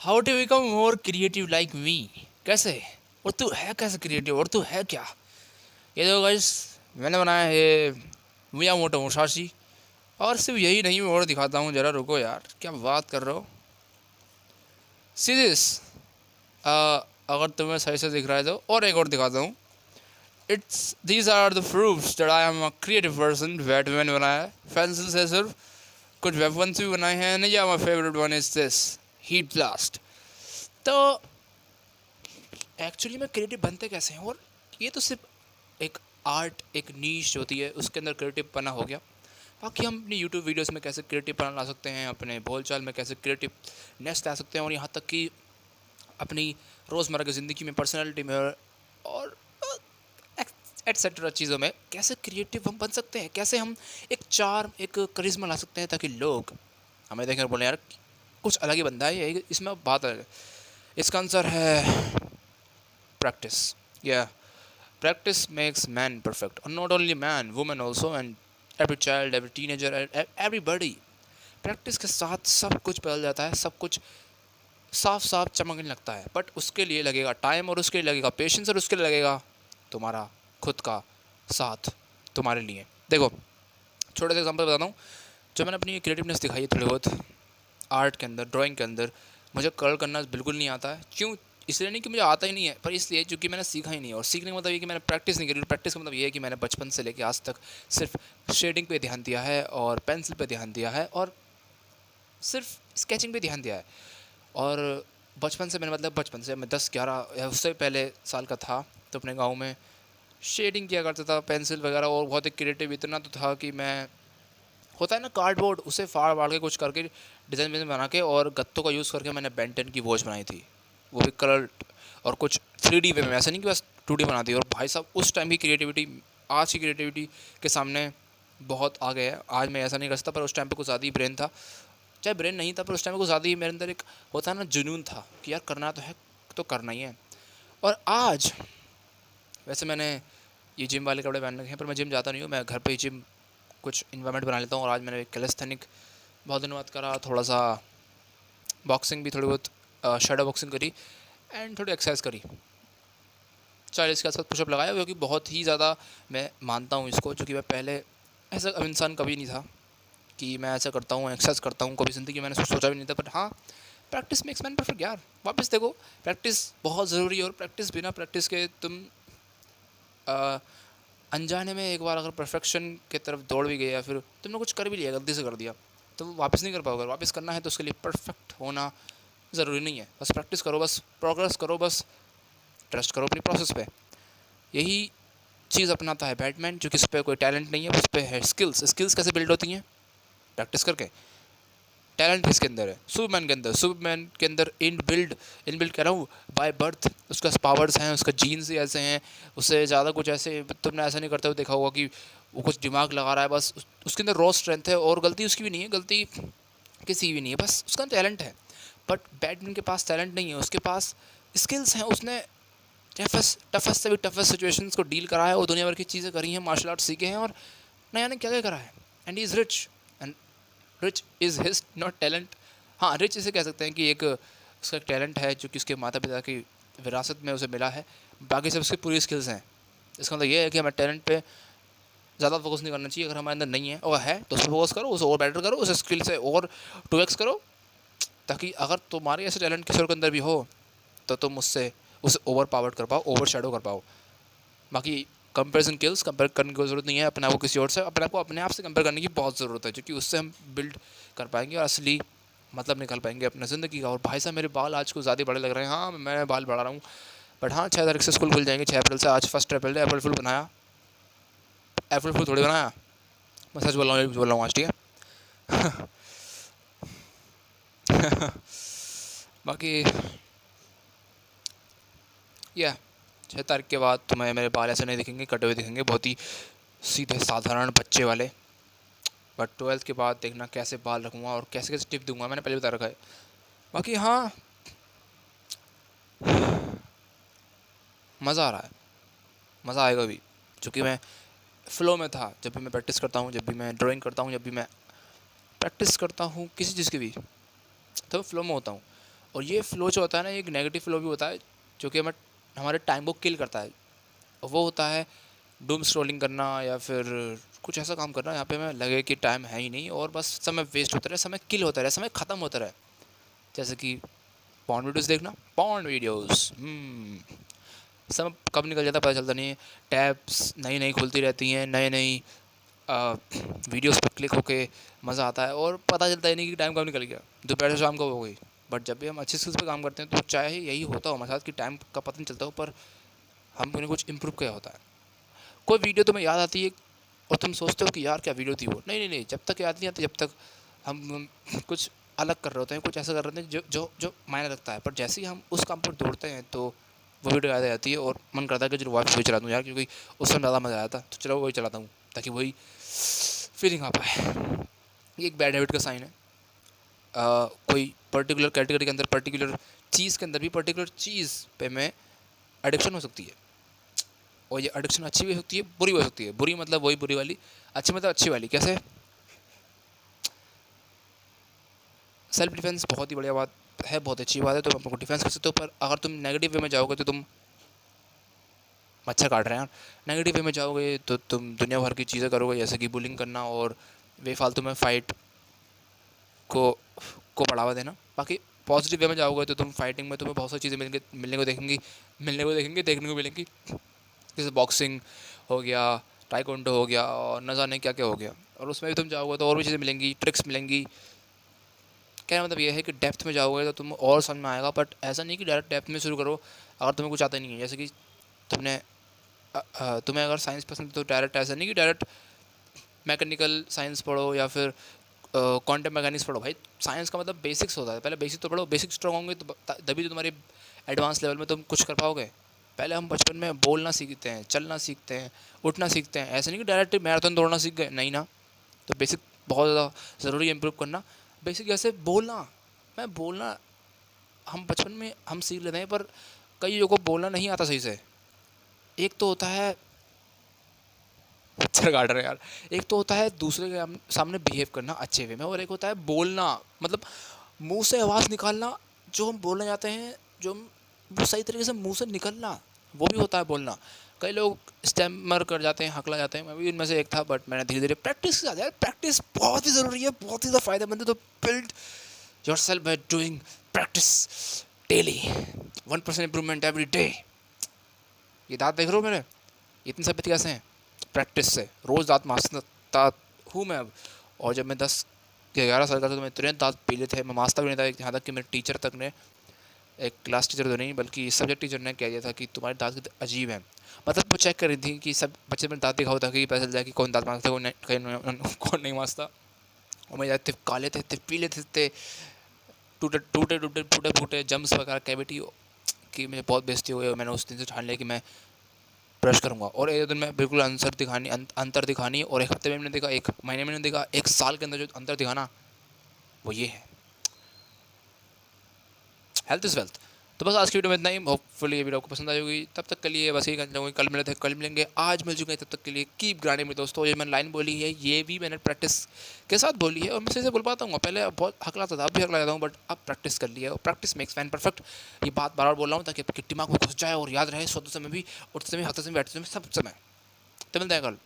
How to become more creative like me. कैसे? और तू है कैसे क्रिएटिव, और तू है क्या? ये देखो गाइस, मैंने बनाया है मियामोटो मुसाशी। और सिर्फ यही नहीं, मैं और दिखाता हूँ, जरा रुको यार, क्या बात कर रहे हो। See this. अगर तुम्हें सही से दिख रहा है तो और एक और दिखाता हूँ। It's these are the proofs that I am a creative person. Batman बनाया है पेंसिल से सिर्फ। कुछ वेपन्स भी बनाए हैं। नहीं, my favourite one is this heat blast. तो एक्चुअली में क्रिएटिव बनते कैसे हैं, और ये तो सिर्फ एक आर्ट, एक नीश होती है, उसके अंदर क्रिएटिव बना हो गया। बाकी हम अपनी यूट्यूब वीडियोस में कैसे क्रिएटिव बना ला सकते हैं, अपने बोलचाल में कैसे क्रिएटिव नेस ला सकते हैं, और यहाँ तक कि अपनी रोज़मर्रा की ज़िंदगी में, पर्सनैलिटी में और एट्सेट्रा चीज़ों में कैसे क्रिएटिव हम बन सकते हैं, कैसे हम एक चार्म, एक करिश्मा ला सकते हैं ताकि लोग हमें देखें और बोलें यार कुछ अलग ही बंदा है ये, इसमें बात अलग है। इसका आंसर है practice. Yeah, practice makes man perfect. And not only man, woman also, and every child, every teenager, everybody. Practice के साथ सब कुछ बदल जाता है, सब कुछ साफ साफ चमकने लगता है। बट उसके लिए लगेगा टाइम, और उसके लिए लगेगा पेशेंस, और उसके लिए लगेगा तुम्हारा खुद का साथ तुम्हारे लिए। देखो, छोटे से एग्जांपल बताता हूँ। जो मैंने अपनी क्रिएटिवनेस दिखाई है थोड़ी बहुत आर्ट के अंदर, ड्राइंग के अंदर, मुझे कलर करना बिल्कुल नहीं आता है। क्यों? इसलिए नहीं कि मुझे आता ही नहीं है, पर इसलिए क्योंकि मैंने सीखा ही नहीं है। और सीखने का मतलब ये कि मैंने प्रैक्टिस नहीं करी। प्रैक्टिस का मतलब ये है कि मैंने बचपन से लेकर आज तक सिर्फ शेडिंग पे ध्यान दिया है, और पेंसिल पे ध्यान दिया है, और सिर्फ स्केचिंग पे ध्यान दिया है। और बचपन से, मैंने मतलब बचपन से, मैं 10-11 या उससे पहले साल का था तो अपने गाँव में शेडिंग किया करता था, पेंसिल वगैरह। और बहुत ही क्रिएटिव इतना तो था कि मैं, होता है ना कार्डबोर्ड, उसे फाड़ फाड़ के कुछ करके डिज़ाइन विज़ाइन बना के, और गत्तों का यूज़ करके मैंने बेंटन की वॉच बनाई थी, वो भी कलर, और कुछ 3D वे में, ऐसा नहीं कि बस 2D बना दी। और भाई साहब, उस टाइम की क्रिएटिविटी आज की क्रिएटिविटी के सामने बहुत आगे है। आज मैं ऐसा नहीं कर सकता, पर उस टाइम पे कुछ ज़्यादा ही ब्रेन था। चाहे ब्रेन नहीं था, पर उस टाइम पे कुछ ज़्यादा ही मेरे अंदर एक होता है ना जुनून था कि यार करना तो है, तो करना ही है। और आज वैसे मैंने ये जिम वाले कपड़े पहन रखे हैं, पर मैं जिम जाता नहीं हूँ, मैं घर पे ही जिम कुछ इन्वायरमेंट बना लेता हूँ। और आज मैंने कैलिस्थेनिक बहुत दिनों बाद करा, थोड़ा सा बॉक्सिंग भी, थोड़ी बहुत शैडो बॉक्सिंग करी, एंड थोड़ी एक्सरसाइज करी। 40 के आसपास पुशअप लगाया, क्योंकि बहुत ही ज़्यादा मैं मानता हूँ इसको, क्योंकि मैं पहले ऐसा इंसान कभी नहीं था कि मैं ऐसा करता हूँ, एक्सरसाइज करता हूँ, कभी ज़िंदगी में मैंने सोचा भी नहीं था। बट हाँ, प्रैक्टिस मेक्स मैन परफेक्ट यार। वापस देखो, प्रैक्टिस बहुत ज़रूरी है, और प्रैक्टिस, बिना प्रैक्टिस के तुम अनजाने में एक बार अगर परफेक्शन की तरफ दौड़ भी गए, या फिर तुमने कुछ कर भी लिया, गलती से कर दिया, तो वो वापस नहीं कर पाओगे। वापस करना है तो उसके लिए परफेक्ट होना ज़रूरी नहीं है। बस प्रैक्टिस करो, बस प्रोग्रेस करो, बस ट्रस्ट करो अपनी प्रोसेस पे। यही चीज़ अपनाता है बैटमैन, जो किस पे कोई टैलेंट नहीं है, उस पे है स्किल्स। स्किल्स कैसे बिल्ड होती हैं? प्रैक्टिस करके। टैलेंट किसके अंदर है? सुपरमैन के अंदर। सुपरमैन के अंदर इन बिल्ड कह रहा हूँ, बाय बर्थ उसका पावर्स हैं, उसका जीन्स ही ऐसे हैं। उससे ज़्यादा कुछ ऐसे तुमने ऐसा नहीं करते हुए देखा होगा कि वो कुछ दिमाग लगा रहा है। बस उसके अंदर रॉ स्ट्रेंथ है, और गलती उसकी भी नहीं है, गलती किसी की भी नहीं है, बस उसका टैलेंट है। बट बैटमैन के पास टैलेंट नहीं है, उसके पास स्किल्स हैं। उसने टफेस्ट से भी टफेस्ट सिचुएशंस को डील करा है, और दुनिया भर की चीज़ें करी हैं, मार्शल आर्ट सीखे हैं, और नया ने क्या क्या करा है। And he is rich, and rich is his not talent. हाँ, रिच इसे कह सकते हैं कि एक उसका एक टैलेंट है जो कि उसके माता पिता की विरासत में उसे मिला है। बाकी सब उसकी पूरी स्किल्स हैं। इसका मतलब ये है कि हमें टैलेंट पे ज़्यादा फोकस नहीं करना चाहिए। अगर हमारे अंदर नहीं है और है तो उस पर फोकस करो, उसे और बेटर करो, उस स्किल से और 2x करो, ताकि अगर तुम्हारे ऐसे टैलेंट किसी और के अंदर भी हो तो तुम उससे उसे ओवर पावर्ड कर पाओ, ओवर शेडो कर पाओ। बाकी कंपेरिजन किल्स, कंपेयर करने की ज़रूरत नहीं है अपने आप को किसी और से। अपने आप को अपने आप से कंपेयर करने की बहुत ज़रूरत है, क्योंकि उससे हम बिल्ड कर पाएंगे और असली मतलब निकाल पाएंगे अपने ज़िंदगी का। और भाई साहब, मेरे बाल आज को ज़्यादा बड़े लग रहे हैं। हाँ, मैं बाल बढ़ा रहा हूँ। बट हाँ, 6 तारीख से स्कूल खुल जाएंगे, 6 अप्रैल से। आज 1 अप्रैल है, अप्रैल फुल बनाया। अप्रैल फुल थोड़ी बनाया, मैं सच बोल रहा हूँ, बोल रहा हूँ आज, ठीक है। बाकी या 6 तारीख के बाद तुम्हें मेरे बाल ऐसे नहीं दिखेंगे, कटे हुए दिखेंगे, बहुत ही सीधे साधारण बच्चे वाले। बट 12th के बाद देखना कैसे बाल रखूँगा और कैसे कैसे टिप दूंगा, मैंने पहले बता रखा है। बाकी हाँ, मज़ा आ रहा है, मज़ा आएगा भी, चूँकि मैं फ़्लो में था। जब भी मैं प्रैक्टिस करता हूँ, जब भी मैं ड्राइंग करता हूँ, जब भी मैं प्रैक्टिस करता हूँ किसी चीज़ की भी, तो फ़्लो में होता हूँ। और ये फ़्लो जो होता है ना, एक नेगेटिव फ़्लो भी होता है जो कि हमें हमारे टाइम को किल करता है। और वो होता है डूम स्क्रॉलिंग करना या फिर कुछ ऐसा काम करना यहाँ पे हमें लगे कि टाइम है ही नहीं और बस समय वेस्ट होता रहे, समय किल होता रहे, समय ख़त्म होता रहे। जैसे कि पॉर्न वीडियोस देखना, पॉर्न वीडियोस समय कब निकल जाता है पता चलता नहीं है। टैब्स नई नई खुलती रहती हैं, नई नई वीडियोस पर क्लिक होके मज़ा आता है और पता चलता ही नहीं कि टाइम कब निकल गया, दोपहर से शाम कब हो गई। बट जब भी हम अच्छी स्किल्स पे काम करते हैं तो चाहे यही होता हो हमारे साथ कि टाइम का पता नहीं चलता हो, पर हमने कुछ इम्प्रूव किया होता है। कोई वीडियो तुम्हें याद आती है और तुम सोचते हो कि यार क्या वीडियो थी वो, नहीं नहीं नहीं, जब तक याद नहीं आती जब तक हम कुछ अलग कर रहे होते हैं, कुछ ऐसा कर रहे होते हैं जो जो जो मायने रखता है। पर जैसे ही हम उस काम पर दौड़ते हैं तो वो वीडियो याद आ जाती है और मन करता है कि चलो वापस वही चला दूँ यार, क्योंकि उस समय ज़्यादा मज़ा आया था, तो चलो वही चलाता हूँ ताकि वही फीलिंग आ पाए। ये एक बैड हैबिट का साइन है। कोई पर्टिकुलर कैटेगरी के अंदर, पर्टिकुलर चीज़ के अंदर भी पर्टिकुलर चीज़ पे में एडिक्शन हो सकती है। और ये एडिक्शन अच्छी भी हो सकती है, बुरी भी हो सकती है। बुरी मतलब वही बुरी वाली, अच्छी मतलब अच्छी वाली। कैसे? सेल्फ डिफेंस बहुत ही बढ़िया बात है, बहुत अच्छी बात है, तुम अपने को डिफेंस कर सकते हो। पर अगर तुम नेगेटिव वे में जाओगे तो तुम मच्छर काट रहे हैं यार। नेगेटिव वे में जाओगे तो तुम दुनिया भर की चीज़ें करोगे, जैसे कि बुलिंग करना और बेफालतू में फाइट को को बढ़ावा देना। बाकी पॉजिटिव वे में जाओगे तो तुम फाइटिंग में तुम्हें बहुत सारी चीज़ें मिलने को देखेंगी, देखने को मिलेंगी। जैसे बॉक्सिंग हो गया, टाइकोंडो हो गया और न जाने क्या क्या हो गया। और उसमें भी तुम जाओगे तो और भी चीज़ें मिलेंगी, ट्रिक्स मिलेंगी। कहने मतलब ये है कि डेप्थ में जाओगे तो तुम और समझ में आएगा। बट ऐसा नहीं कि डायरेक्ट डेप्थ में शुरू करो अगर तुम्हें कुछ आता नहीं है। जैसे कि तुमने तुम्हें अगर साइंस पसंद है तो डायरेक्ट ऐसा नहीं कि डायरेक्ट मैकेनिकल साइंस पढ़ो या फिर क्वांटम मैकेनिक्स पढ़ो। भाई साइंस का मतलब बेसिक्स होता है, पहले बेसिक तो पढ़ो। बेसिक स्ट्रॉन्ग होंगे तो तभी तो तुम्हारे एडवांस लेवल में तुम कुछ कर पाओगे। पहले हम बचपन में बोलना सीखते हैं, चलना सीखते हैं, उठना सीखते हैं। ऐसे नहीं कि डायरेक्ट मैराथन दौड़ना सीख गए, नहीं ना। तो बेसिक बहुत ज़्यादा ज़रूरी है इम्प्रूव करना। बेसिक जैसे बोलना, मैं बोलना हम बचपन में हम सीख लेते हैं, पर कई लोगों को बोलना नहीं आता सही से। एक तो होता है मच्छर काट रहे हैं यार। एक तो होता है दूसरे के सामने बिहेव करना अच्छे वे में, और एक होता है बोलना, मतलब मुंह से आवाज़ निकालना जो हम बोलना चाहते हैं, जो हम वो सही तरीके से मुंह से निकलना, वो भी होता है बोलना। कई लोग स्टैमर कर जाते हैं, हकला जाते हैं, मैं भी इनमें से एक था। बट मैंने धीरे धीरे प्रैक्टिस के साथ, यार प्रैक्टिस बहुत ही ज़रूरी है, बहुत ही ज़्यादा फ़ायदेमंद है। तो build your self by doing practice daily, 1% improvement every day. ये दांत देख रहे हो मेरे, इतनी सभ्यता कैसे हैं? प्रैक्टिस से। रोज़ दांत मांजता हूँ मैं अब। और जब मैं 10 या 11 साल का था तो मैं तुरंत दांत पीले थे, मैं मांजता भी नहीं था। यहाँ तक कि मेरे टीचर तक ने, एक क्लास टीचर तो नहीं बल्कि सब्जेक्ट टीचर ने कह दिया था कि तुम्हारे दांत कितने अजीब हैं। मतलब वो चेक कर रही थी कि सब बच्चे में दांत दिखाओ ताकि पता चल जाए कि कौन दांत मांजता है, कौन नहीं मांजता। और मेरे दांत काले थे, इतने पीले थे, टूटे टूटे टूटे टूटे फूटे जम्स वगैरह कैविटी की मुझे बहुत बेइज्जती हुई। और मैंने उस दिन से ठान लिया कि मैं ब्रश करूँगा। और एक दिन में बिल्कुल अंतर दिखानी। और एक हफ्ते में मैंने देखा, एक महीने में मैंने देखा, एक साल के अंदर जो अंतर दिखाना, वो ये है, हेल्थ इज़ वेल्थ। तो बस आज की वीडियो में इतना ही। होपफुली ये वीडियो आपको पसंद आई होगी। तब तक के लिए बस यही कहना चाहूँगा, कल मिले थे कल मिलेंगे, आज मिल चुके हैं, तब तक के लिए कीप ग्राइंडिंग में दोस्तों। ये मैंने लाइन बोली है, ये भी मैंने प्रैक्टिस के साथ बोली है और मैं सही से बोल पाता हूँ। पहले बहुत हकलाता था, अब भी हकला जाता हूँ, बट अब प्रैक्टिस कर लिया है और प्रैक्टिस मेक्स मैन परफेक्ट। ये बात बार बार बोल रहा हूँ ताकि आपके दिमाग में घुस जाए और याद रहे, सोते समय भी, उठते समय, हंसते समय, बैठते समय, सब समय। तो मिलते हैं कल।